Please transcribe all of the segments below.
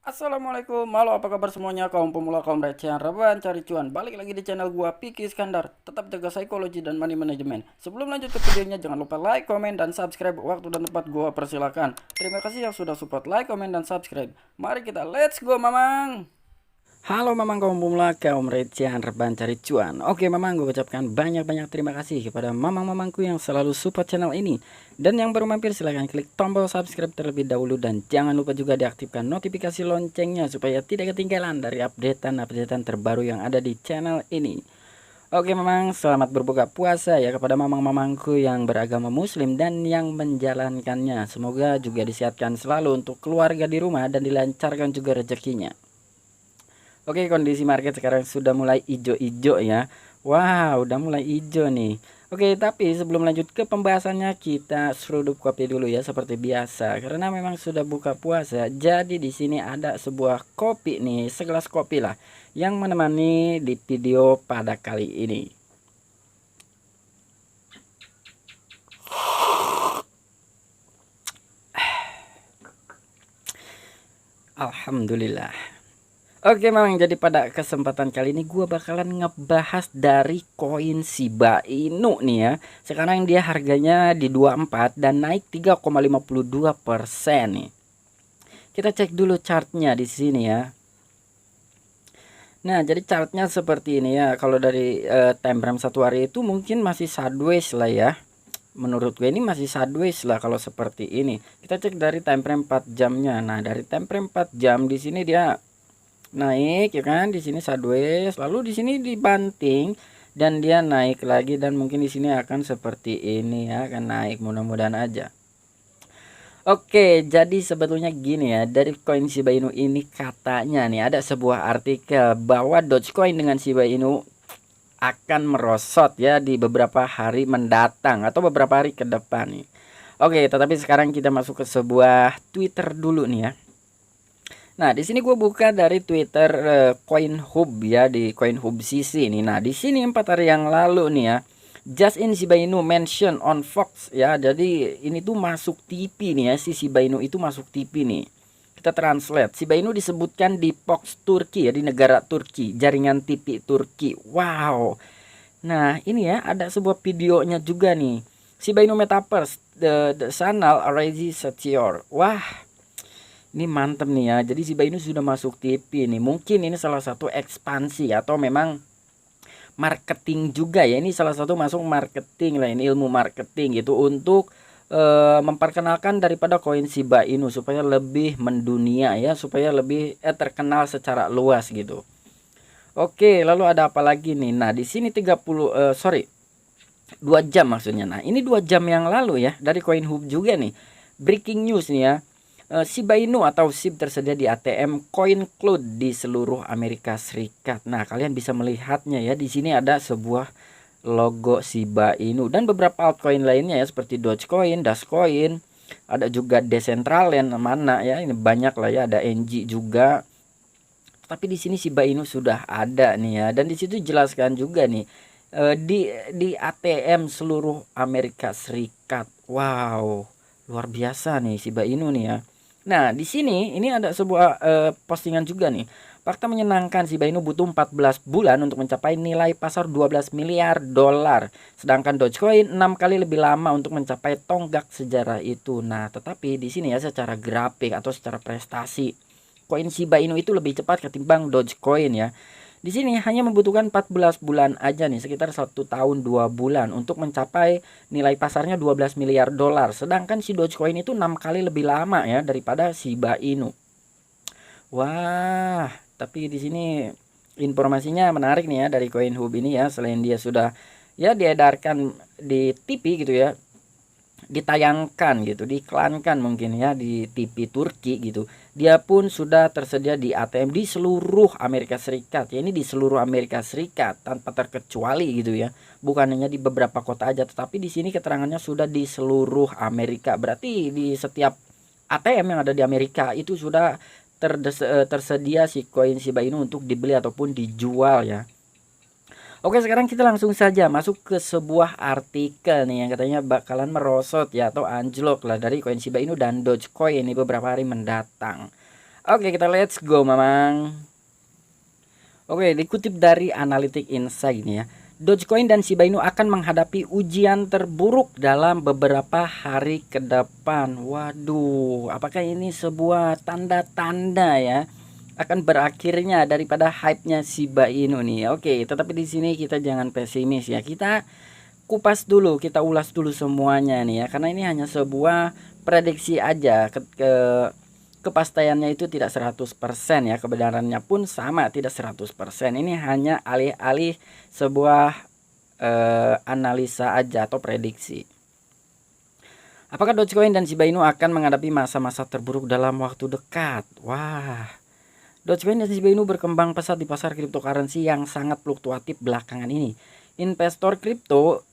Assalamualaikum, halo apa kabar semuanya kaum pemula kaum recehan rebahan cari cuan. Balik lagi di channel gua Piki Iskandar. Tetap jaga psikologi dan money management. Sebelum lanjut ke videonya jangan lupa like, komen dan subscribe. Waktu dan tempat gua persilakan. Terima kasih yang sudah support like, komen dan subscribe. Mari kita let's go mamang. Halo Mamang kaum pemula kaum recehan rebahan cari cuan. Oke Mamang, gue ucapkan banyak-banyak terima kasih kepada mamang-mamangku yang selalu support channel ini. Dan yang baru mampir silahkan klik tombol subscribe terlebih dahulu. Dan jangan lupa juga diaktifkan notifikasi loncengnya supaya tidak ketinggalan dari updatean terbaru yang ada di channel ini. Oke Mamang, selamat berbuka puasa ya kepada mamang-mamangku yang beragama muslim dan yang menjalankannya. Semoga juga disihatkan selalu untuk keluarga di rumah dan dilancarkan juga rezekinya. Oke, kondisi market sekarang sudah mulai hijau-hijau ya. Wow, udah mulai hijau nih. Oke, tapi sebelum lanjut ke pembahasannya kita seruduk kopi dulu ya seperti biasa. Karena memang sudah buka puasa, jadi di sini ada sebuah kopi nih, segelas kopi lah yang menemani di video pada kali ini. Alhamdulillah. Oke memang jadi pada kesempatan kali ini gue bakalan ngebahas dari koin Shiba Inu nih ya. Sekarang dia harganya di 24 dan naik 3,52% nih. Kita cek dulu chartnya di sini ya. Nah jadi chartnya seperti ini ya. Kalau dari time frame satu hari itu mungkin masih sideways lah ya. Menurut gue ini masih sideways lah kalau seperti ini. Kita cek dari time frame 4 jamnya. Nah dari time frame 4 jam di sini dia naik ya kan, di sini sideways, lalu di sini dibanting dan dia naik lagi, dan mungkin di sini akan seperti ini ya, akan naik, mudah-mudahan aja. Oke, jadi sebetulnya gini ya, dari koin Shiba Inu ini katanya nih ada sebuah artikel bahwa Dogecoin dengan Shiba Inu akan merosot ya di beberapa hari mendatang atau beberapa hari ke depan nih. Oke, tetapi sekarang kita masuk ke sebuah Twitter dulu nih ya. Nah, di sini gue buka dari Twitter CoinHub ya, di CoinHub CC ini. Nah, di sini 4 hari yang lalu nih ya, Just in Shiba Inu mention on Fox ya. Jadi ini tuh masuk TV nih ya, si Shiba Inu itu masuk TV nih. Kita translate. Shiba Inu disebutkan di Fox Turki ya, di negara Turki, jaringan TV Turki. Wow. Nah, ini ya ada sebuah videonya juga nih. Shiba Inu Metaverse, the channel already secure. Wah, ini mantep nih ya. Jadi Shiba Inu sudah masuk TV nih. Mungkin ini salah satu ekspansi atau memang marketing juga ya. Ini salah satu masuk marketing lah, ini ilmu marketing gitu untuk memperkenalkan daripada koin Shiba Inu supaya lebih mendunia ya, supaya lebih terkenal secara luas gitu. Oke, lalu ada apa lagi nih? Nah, di sini 2 jam maksudnya. Nah, ini 2 jam yang lalu ya dari CoinHub juga nih. Breaking news nih ya. Shiba Inu atau SHIB tersedia di ATM CoinCloud di seluruh Amerika Serikat. Nah, kalian bisa melihatnya ya. Di sini ada sebuah logo Shiba Inu dan beberapa altcoin lainnya ya seperti Dogecoin, Dashcoin, ada juga Decentraland mana ya. Ini banyak lah ya, ada NG juga. Tapi di sini Shiba Inu sudah ada nih ya, dan di situ jelaskan juga nih di ATM seluruh Amerika Serikat. Wow, luar biasa nih Shiba Inu nih ya. Nah, di sini ini ada sebuah postingan juga nih. Fakta menyenangkan, Shiba Inu butuh 14 bulan untuk mencapai nilai pasar 12 miliar dolar. Sedangkan Dogecoin 6 kali lebih lama untuk mencapai tonggak sejarah itu. Nah, tetapi di sini ya secara grafik atau secara prestasi, koin Shiba Inu itu lebih cepat ketimbang Dogecoin ya. Di sini hanya membutuhkan 14 bulan aja nih, sekitar 1 tahun 2 bulan untuk mencapai nilai pasarnya 12 miliar dolar. Sedangkan si Dogecoin itu 6 kali lebih lama ya daripada Shiba Inu. Wah, tapi di sini informasinya menarik nih ya dari CoinHub ini ya. Selain dia sudah ya diedarkan di TV gitu ya, ditayangkan gitu, diiklankan mungkin ya di TV Turki gitu. Dia pun sudah tersedia di ATM di seluruh Amerika Serikat. Ya, ini di seluruh Amerika Serikat tanpa terkecuali gitu ya. Bukan hanya di beberapa kota aja, tetapi di sini keterangannya sudah di seluruh Amerika. Berarti di setiap ATM yang ada di Amerika itu sudah tersedia si koin Shiba Inu untuk dibeli ataupun dijual ya. Oke, sekarang kita langsung saja masuk ke sebuah artikel nih yang katanya bakalan merosot ya atau anjlok lah dari koin Shiba Inu dan Dogecoin ini beberapa hari mendatang. Oke, kita let's go, Mamang. Oke, dikutip dari Analytic Insight nih ya. Dogecoin dan Shiba Inu akan menghadapi ujian terburuk dalam beberapa hari ke depan. Waduh, apakah ini sebuah tanda-tanda ya akan berakhirnya daripada hype-nya Shiba Inu nih. Oke, tetapi di sini kita jangan pesimis ya. Kita kupas dulu, kita ulas dulu semuanya nih ya. Karena ini hanya sebuah prediksi aja. Kepastiannya itu tidak 100% ya, kebenarannya pun sama tidak 100%. Ini hanya alih-alih sebuah analisa aja atau prediksi. Apakah Dogecoin dan Shiba Inu akan menghadapi masa-masa terburuk dalam waktu dekat? Wah, Dogecoin dan Shiba Inu berkembang pesat di pasar cryptocurrency yang sangat fluktuatif belakangan ini. Investor kripto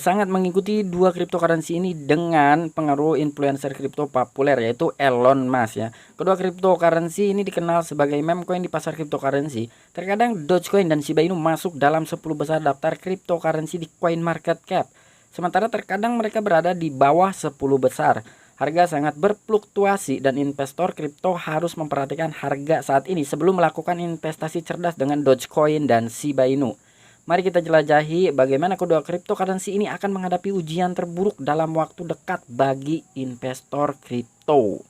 sangat mengikuti dua cryptocurrency ini dengan pengaruh influencer kripto populer yaitu Elon Musk ya. Kedua cryptocurrency ini dikenal sebagai meme coin di pasar cryptocurrency. Terkadang Dogecoin dan Shiba Inu masuk dalam 10 besar daftar cryptocurrency di CoinMarketCap. Sementara terkadang mereka berada di bawah 10 besar. Harga sangat berfluktuasi dan investor kripto harus memperhatikan harga saat ini sebelum melakukan investasi cerdas dengan Dogecoin dan Shiba Inu. Mari kita jelajahi bagaimana kedua cryptocurrency ini akan menghadapi ujian terburuk dalam waktu dekat bagi investor kripto.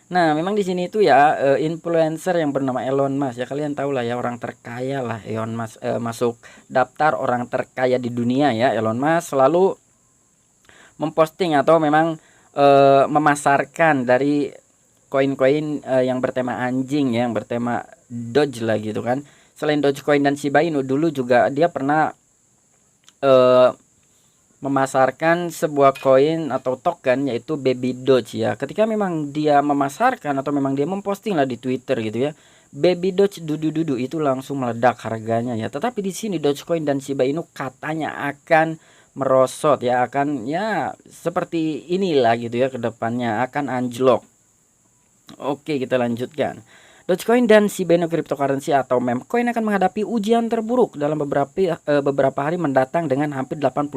Nah, memang di sini itu ya influencer yang bernama Elon Musk ya, kalian tahu lah ya, orang terkaya lah Elon Musk, masuk daftar orang terkaya di dunia ya. Elon Musk selalu memposting atau memang memasarkan dari koin-koin yang bertema anjing ya, yang bertema Doge lah gitu kan. Selain Dogecoin dan Shiba Inu, dulu juga dia pernah memasarkan sebuah koin atau token yaitu Baby Doge ya. Ketika memang dia memasarkan atau memang dia memposting lah di Twitter gitu ya, Baby Doge dudu itu langsung meledak harganya ya. Tetapi di sini Dogecoin dan Shiba Inu katanya akan merosot ya, akan ya seperti inilah gitu ya, kedepannya akan anjlok. Oke, kita lanjutkan. Dogecoin dan Shiba Inu cryptocurrency atau meme coin akan menghadapi ujian terburuk dalam beberapa hari mendatang dengan hampir 80%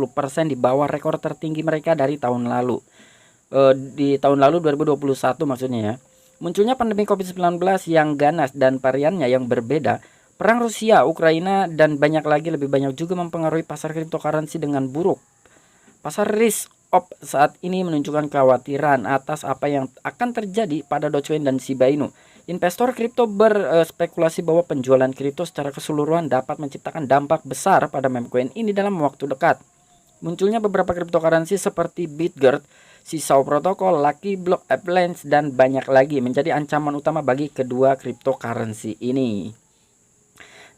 di bawah rekor tertinggi mereka dari tahun lalu. Di tahun lalu 2021 maksudnya ya. Munculnya pandemi COVID-19 yang ganas dan variannya yang berbeda, perang Rusia, Ukraina dan lebih banyak juga mempengaruhi pasar cryptocurrency dengan buruk. Pasar risk off saat ini menunjukkan kekhawatiran atas apa yang akan terjadi pada Dogecoin dan Shiba Inu. Investor kripto berspekulasi bahwa penjualan kripto secara keseluruhan dapat menciptakan dampak besar pada meme coin ini dalam waktu dekat. Munculnya beberapa cryptocurrency seperti Bitgert, Sisau Protocol, Lucky Block, Avalanche dan banyak lagi menjadi ancaman utama bagi kedua cryptocurrency ini.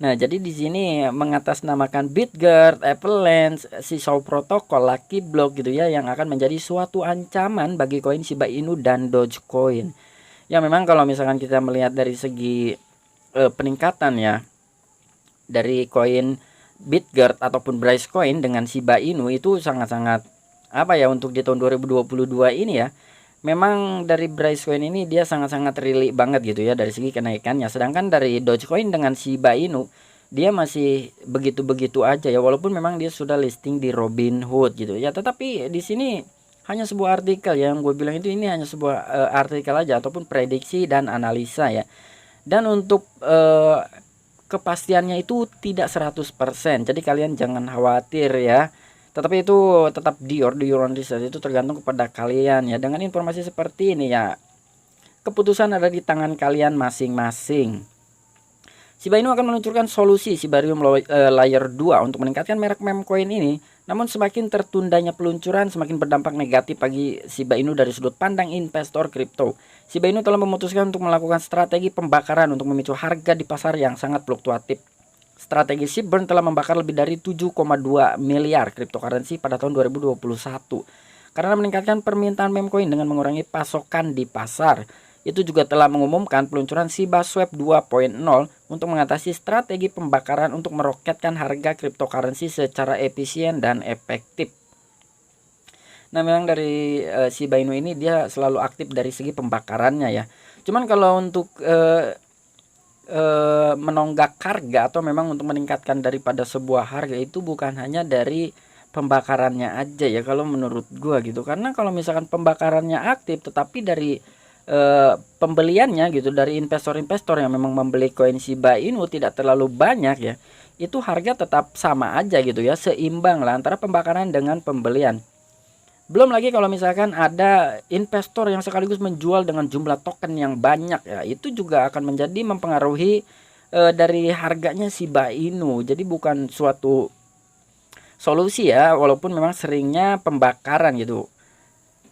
Nah, jadi di sini mengatasnamakan Bitgert, Avalanche, Sisau Protocol, Lucky Block gitu ya, yang akan menjadi suatu ancaman bagi koin Shiba Inu dan Dogecoin. Ya memang kalau misalkan kita melihat dari segi peningkatan ya dari koin Bitgert ataupun Bryce Coin dengan Shiba Inu itu sangat-sangat apa ya, untuk di tahun 2022 ini ya. Memang dari Bryce Coin ini dia sangat-sangat relate banget gitu ya dari segi kenaikannya. Sedangkan dari Dogecoin dengan Shiba Inu dia masih begitu-begitu aja ya, walaupun memang dia sudah listing di Robinhood gitu ya. Tetapi di sini hanya sebuah artikel yang gue bilang itu, ini hanya sebuah artikel aja ataupun prediksi dan analisa ya. Dan untuk kepastiannya itu tidak 100%. Jadi kalian jangan khawatir ya. Tetapi itu tetap di your own research, itu tergantung kepada kalian ya. Dengan informasi seperti ini ya, keputusan ada di tangan kalian masing-masing. Shiba Inu akan meluncurkan solusi Shibarium Layer 2 untuk meningkatkan merek meme coin ini. Namun semakin tertundanya peluncuran semakin berdampak negatif bagi Shiba Inu dari sudut pandang investor kripto. Shiba Inu telah memutuskan untuk melakukan strategi pembakaran untuk memicu harga di pasar yang sangat fluktuatif. Strategi Shibburn telah membakar lebih dari 7,2 miliar cryptocurrency pada tahun 2021 karena meningkatkan permintaan meme coin dengan mengurangi pasokan di pasar. Itu juga telah mengumumkan peluncuran Shiba Swap 2.0 untuk mengatasi strategi pembakaran untuk meroketkan harga cryptocurrency secara efisien dan efektif. Nah, memang dari Shiba Inu ini dia selalu aktif dari segi pembakarannya ya. Cuman kalau untuk menonggak harga atau memang untuk meningkatkan daripada sebuah harga itu bukan hanya dari pembakarannya aja ya kalau menurut gua gitu. Karena kalau misalkan pembakarannya aktif tetapi dari pembeliannya gitu dari investor-investor yang memang membeli koin Shiba Inu tidak terlalu banyak ya, itu harga tetap sama aja gitu ya, seimbang lah antara pembakaran dengan pembelian. Belum lagi kalau misalkan ada investor yang sekaligus menjual dengan jumlah token yang banyak ya, itu juga akan menjadi mempengaruhi dari harganya Shiba Inu. Jadi bukan suatu solusi ya, walaupun memang seringnya pembakaran gitu.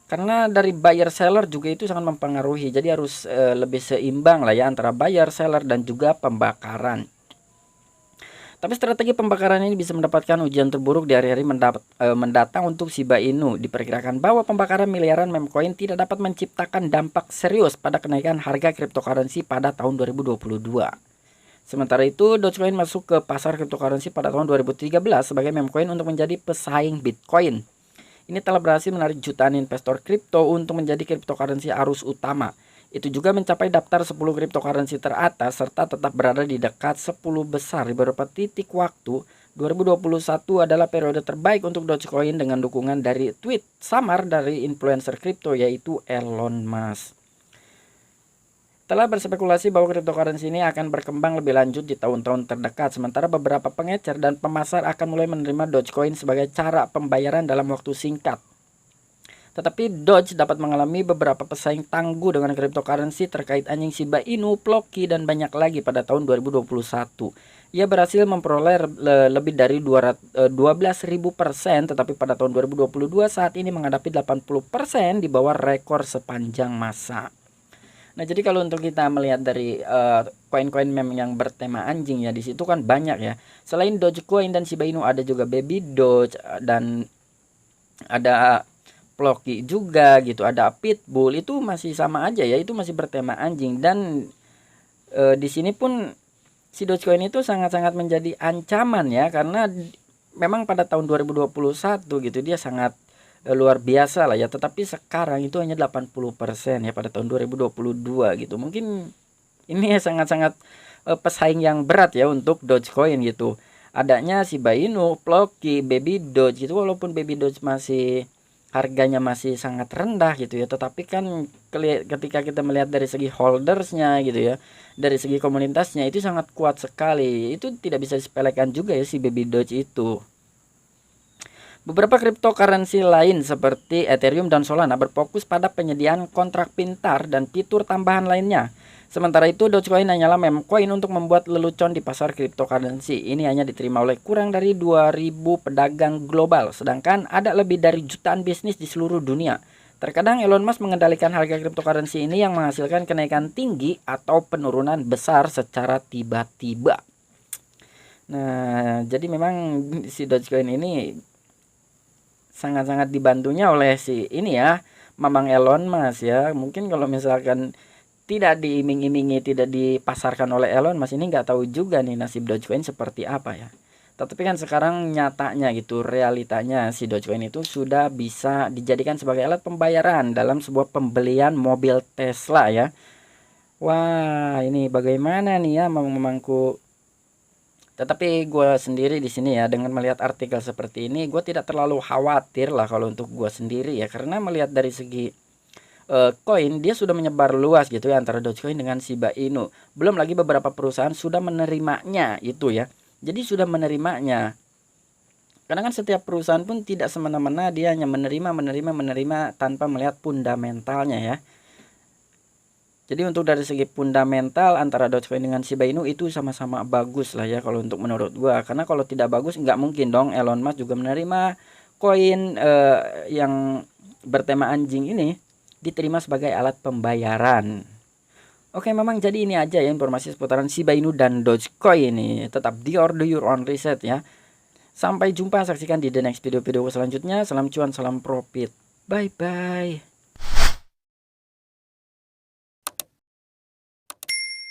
Karena dari buyer seller juga itu sangat mempengaruhi. Jadi harus lebih seimbang lah ya antara buyer seller dan juga pembakaran. Tapi strategi pembakaran ini bisa mendapatkan ujian terburuk di hari-hari mendatang untuk Shiba Inu. Diperkirakan bahwa pembakaran miliaran meme coin tidak dapat menciptakan dampak serius pada kenaikan harga cryptocurrency pada tahun 2022. Sementara itu, Dogecoin masuk ke pasar cryptocurrency pada tahun 2013 sebagai meme coin untuk menjadi pesaing Bitcoin. Ini telah berhasil menarik jutaan investor kripto untuk menjadi cryptocurrency arus utama. Itu juga mencapai daftar 10 cryptocurrency teratas serta tetap berada di dekat 10 besar di beberapa titik waktu. 2021 adalah periode terbaik untuk Dogecoin dengan dukungan dari tweet samar dari influencer kripto yaitu Elon Musk. Telah berspekulasi bahwa cryptocurrency ini akan berkembang lebih lanjut di tahun-tahun terdekat, sementara beberapa pengecer dan pemasar akan mulai menerima Dogecoin sebagai cara pembayaran dalam waktu singkat. Tetapi Doge dapat mengalami beberapa pesaing tangguh dengan cryptocurrency terkait anjing Shiba Inu, Plocky, dan banyak lagi pada tahun 2021. Ia berhasil memperoleh lebih dari 12.000%, tetapi pada tahun 2022 saat ini menghadapi 80% di bawah rekor sepanjang masa. Nah, jadi kalau untuk kita melihat dari koin-koin meme yang bertema anjing ya, di situ kan banyak ya. Selain Dogecoin dan Shiba Inu ada juga Baby Doge dan ada Plocky juga gitu, ada Pitbull, itu masih sama aja ya, itu masih bertema anjing. Dan di sini pun si Dogecoin itu sangat-sangat menjadi ancaman ya, karena memang pada tahun 2021 gitu dia sangat luar biasa lah ya, tetapi sekarang itu hanya 80% ya pada tahun 2022 gitu. Mungkin ini sangat-sangat pesaing yang berat ya untuk Dogecoin gitu. Adanya Shiba Inu, Plocky, Baby Doge gitu, walaupun Baby Doge masih harganya masih sangat rendah gitu ya, tetapi kan ketika kita melihat dari segi holdersnya gitu ya, dari segi komunitasnya itu sangat kuat sekali. Itu tidak bisa disepelekan juga ya si Baby Doge itu. Beberapa cryptocurrency lain seperti Ethereum dan Solana berfokus pada penyediaan kontrak pintar dan fitur tambahan lainnya. Sementara itu, Dogecoin hanyalah meme coin untuk membuat lelucon di pasar cryptocurrency. Ini hanya diterima oleh kurang dari 2.000 pedagang global, sedangkan ada lebih dari jutaan bisnis di seluruh dunia. Terkadang Elon Musk mengendalikan harga cryptocurrency ini yang menghasilkan kenaikan tinggi atau penurunan besar secara tiba-tiba. Nah, jadi memang si Dogecoin ini sangat-sangat dibantunya oleh si ini ya, Mamang Elon Musk ya. Mungkin kalau misalkan tidak diiming-imingi, tidak dipasarkan oleh Elon Musk, ini nggak tahu juga nih nasib Dogecoin seperti apa ya. Tetapi kan sekarang nyatanya gitu, realitanya si Dogecoin itu sudah bisa dijadikan sebagai alat pembayaran dalam sebuah pembelian mobil Tesla ya. Wah, ini bagaimana nih ya mamangku. Tetapi gue sendiri di sini ya, dengan melihat artikel seperti ini, gue tidak terlalu khawatir lah kalau untuk gue sendiri ya, karena melihat dari segi koin dia sudah menyebar luas gitu ya antara Dogecoin dengan Shiba Inu. Belum lagi beberapa perusahaan sudah menerimanya itu ya. Jadi sudah menerimanya. Karena kan setiap perusahaan pun tidak semena-mena dia hanya menerima tanpa melihat fundamentalnya ya. Jadi untuk dari segi fundamental antara Dogecoin dengan Shiba Inu itu sama-sama bagus lah ya kalau untuk menurut gua. Karena kalau tidak bagus nggak mungkin dong Elon Musk juga menerima koin yang bertema anjing ini diterima sebagai alat pembayaran. Oke, memang jadi ini aja ya informasi seputaran Shiba Inu dan Dogecoin ini. Tetap do your own research ya. Sampai jumpa, saksikan di the next video-video selanjutnya. Salam cuan, salam profit. Bye bye.